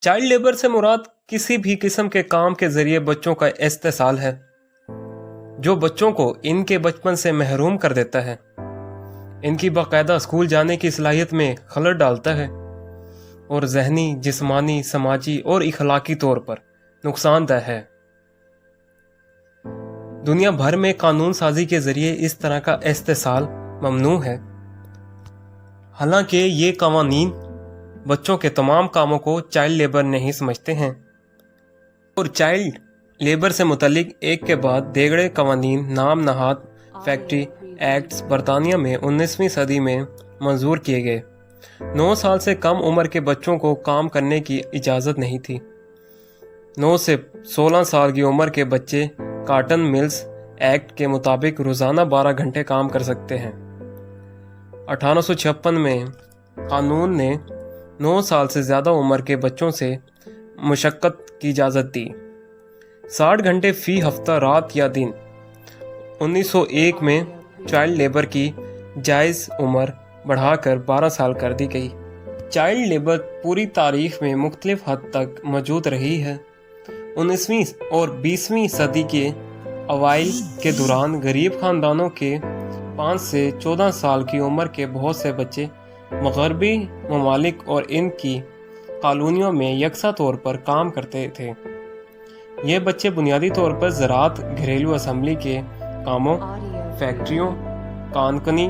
Child labour سے مراد کسی بھی قسم کے کام کے ذریعے بچوں کا استحصال ہے جو بچوں کو ان کے بچپن سے محروم کر دیتا ہے، ان کی باقاعدہ اسکول جانے کی صلاحیت میں خلل ڈالتا ہے اور ذہنی، جسمانی، سماجی اور اخلاقی طور پر نقصان دہ ہے۔ دنیا بھر میں قانون سازی کے ذریعے اس طرح کا استحصال ممنوع ہے، حالانکہ یہ قوانین بچوں کے تمام کاموں کو چائلڈ لیبر نہیں سمجھتے ہیں، اور چائلڈ لیبر سے متعلق ایک کے بعد دیگرے قوانین نام نہاد فیکٹری ایکٹس برطانیہ میں 19ویں صدی میں منظور کیے گئے۔ 9 سال سے کم عمر کے بچوں کو کام کرنے کی اجازت نہیں تھی۔ 9 سے 16 سال کی عمر کے بچے کاٹن ملز ایکٹ کے مطابق روزانہ 12 گھنٹے کام کر سکتے ہیں۔ 1856 میں قانون نے 9 سال سے زیادہ عمر کے بچوں سے مشقت کی اجازت دی، 60 گھنٹے فی ہفتہ رات یا دن۔ 1901 میں چائلڈ لیبر کی جائز عمر بڑھا کر 12 سال کر دی گئی۔ چائلڈ لیبر پوری تاریخ میں مختلف حد تک موجود رہی ہے۔ 19ویں اور 20ویں صدی کے اوائل کے دوران غریب خاندانوں کے 5 سے 14 سال کی عمر کے بہت سے بچے مغربی ممالک اور ان کی کالونیوں میں یکساں طور پر کام کرتے تھے۔ یہ بچے بنیادی طور پر زراعت، گھریلو اسمبلی کے کاموں، فیکٹریوں، کانکنی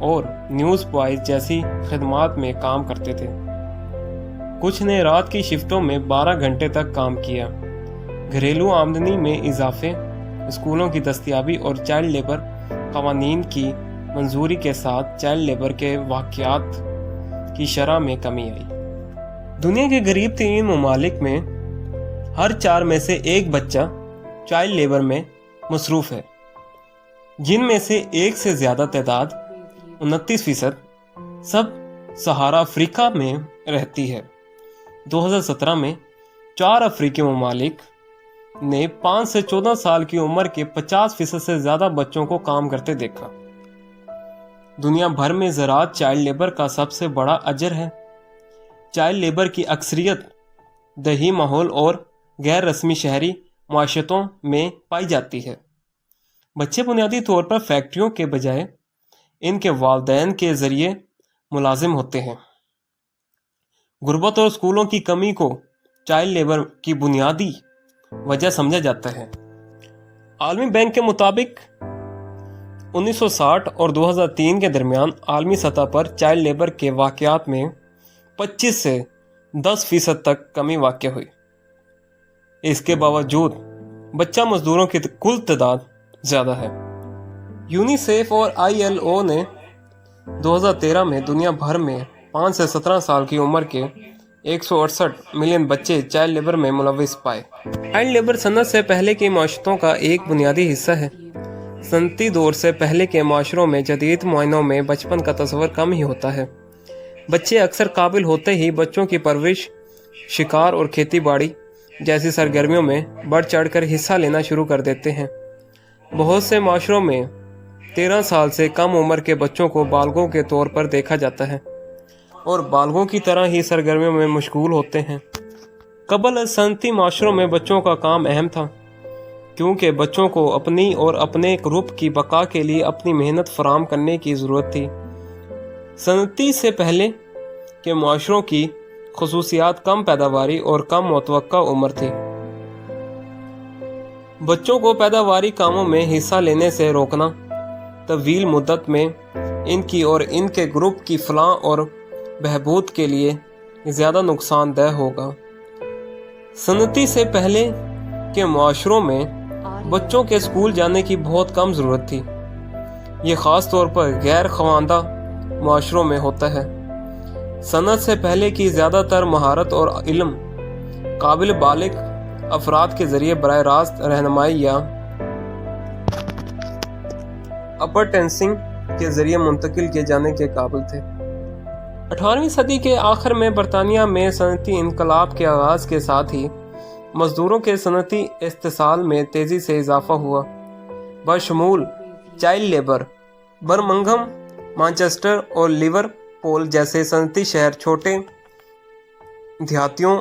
اور نیوز بوائز جیسی خدمات میں کام کرتے تھے۔ کچھ نے رات کی شفٹوں میں 12 گھنٹے تک کام کیا۔ گھریلو آمدنی میں اضافے، اسکولوں کی دستیابی اور چائلڈ لیبر قوانین کی منظوری کے ساتھ چائلڈ لیبر کے واقعات کی شرح میں کمی آئی۔ دنیا کے غریب ترین ممالک میں ہر 4 میں سے ایک بچہ چائلڈ لیبر میں مصروف ہے، جن میں سے ایک سے زیادہ تعداد 29% سب سہارا افریقہ میں رہتی ہے۔ 2017 میں 4 افریقی ممالک نے 5 سے 14 سال کی عمر کے 50% سے زیادہ بچوں کو کام کرتے دیکھا۔ دنیا بھر میں زراعت چائلڈ لیبر کا سب سے بڑا اجر ہے۔ چائلڈ لیبر کی اکثریت دیہی ماحول اور غیر رسمی شہری معاشرتوں میں پائی جاتی ہے۔ بچے بنیادی طور پر فیکٹریوں کے بجائے ان کے والدین کے ذریعے ملازم ہوتے ہیں۔ غربت اور اسکولوں کی کمی کو چائلڈ لیبر کی بنیادی وجہ سمجھا جاتا ہے۔ عالمی بینک کے مطابق 1960 اور 2003 کے درمیان عالمی سطح پر چائلڈ لیبر کے واقعات میں 25 سے 10% تک کمی واقع ہوئی۔ اس کے باوجود بچہ مزدوروں کی کل تعداد زیادہ ہے۔ یونیسیف اور ILO نے 2013 میں دنیا بھر میں 5 سے 17 سال کی عمر کے 168 ملین بچے چائلڈ لیبر میں ملوث پائے۔ چائلڈ لیبر صنعت سے پہلے کی معیشتوں کا ایک بنیادی حصہ ہے۔ صنعتی دور سے پہلے کے معاشروں میں جدید معائنوں میں بچپن کا تصور کم ہی ہوتا ہے۔ بچے اکثر قابل ہوتے ہی بچوں کی پرورش، شکار اور کھیتی باڑی جیسی سرگرمیوں میں بڑھ چڑھ کر حصہ لینا شروع کر دیتے ہیں۔ بہت سے معاشروں میں 13 سال سے کم عمر کے بچوں کو بالغوں کے طور پر دیکھا جاتا ہے اور بالغوں کی طرح ہی سرگرمیوں میں مشغول ہوتے ہیں۔ قبل از صنعتی معاشروں میں بچوں کا کام اہم تھا، کیونکہ بچوں کو اپنی اور اپنے گروپ کی بقا کے لیے اپنی محنت فراہم کرنے کی ضرورت تھی۔ صنعتی سے پہلے کے معاشروں کی خصوصیات کم پیداواری اور کم متوقع عمر تھی۔ بچوں کو پیداواری کاموں میں حصہ لینے سے روکنا طویل مدت میں ان کی اور ان کے گروپ کی فلاح اور بہبود کے لیے زیادہ نقصان دہ ہوگا۔ صنعتی سے پہلے کے معاشروں میں بچوں کے اسکول جانے کی بہت کم ضرورت تھی۔ یہ خاص طور پر غیر خواندہ معاشروں میں ہوتا ہے۔ صنعت سے پہلے کی زیادہ تر مہارت اور علم قابل بالغ افراد کے ذریعے براہ راست رہنمائی یا اپرنٹسنگ کے ذریعے منتقل کیے جانے کے قابل تھے۔ 18ویں صدی کے آخر میں برطانیہ میں صنعتی انقلاب کے آغاز کے ساتھ ہی مزدوروں کے صنعتی استحصال میں تیزی سے اضافہ ہوا، بشمول چائلڈ لیبر۔ برمنگھم، مانچسٹر اور لیورپول جیسے صنعتی شہر چھوٹے دیہاتیوں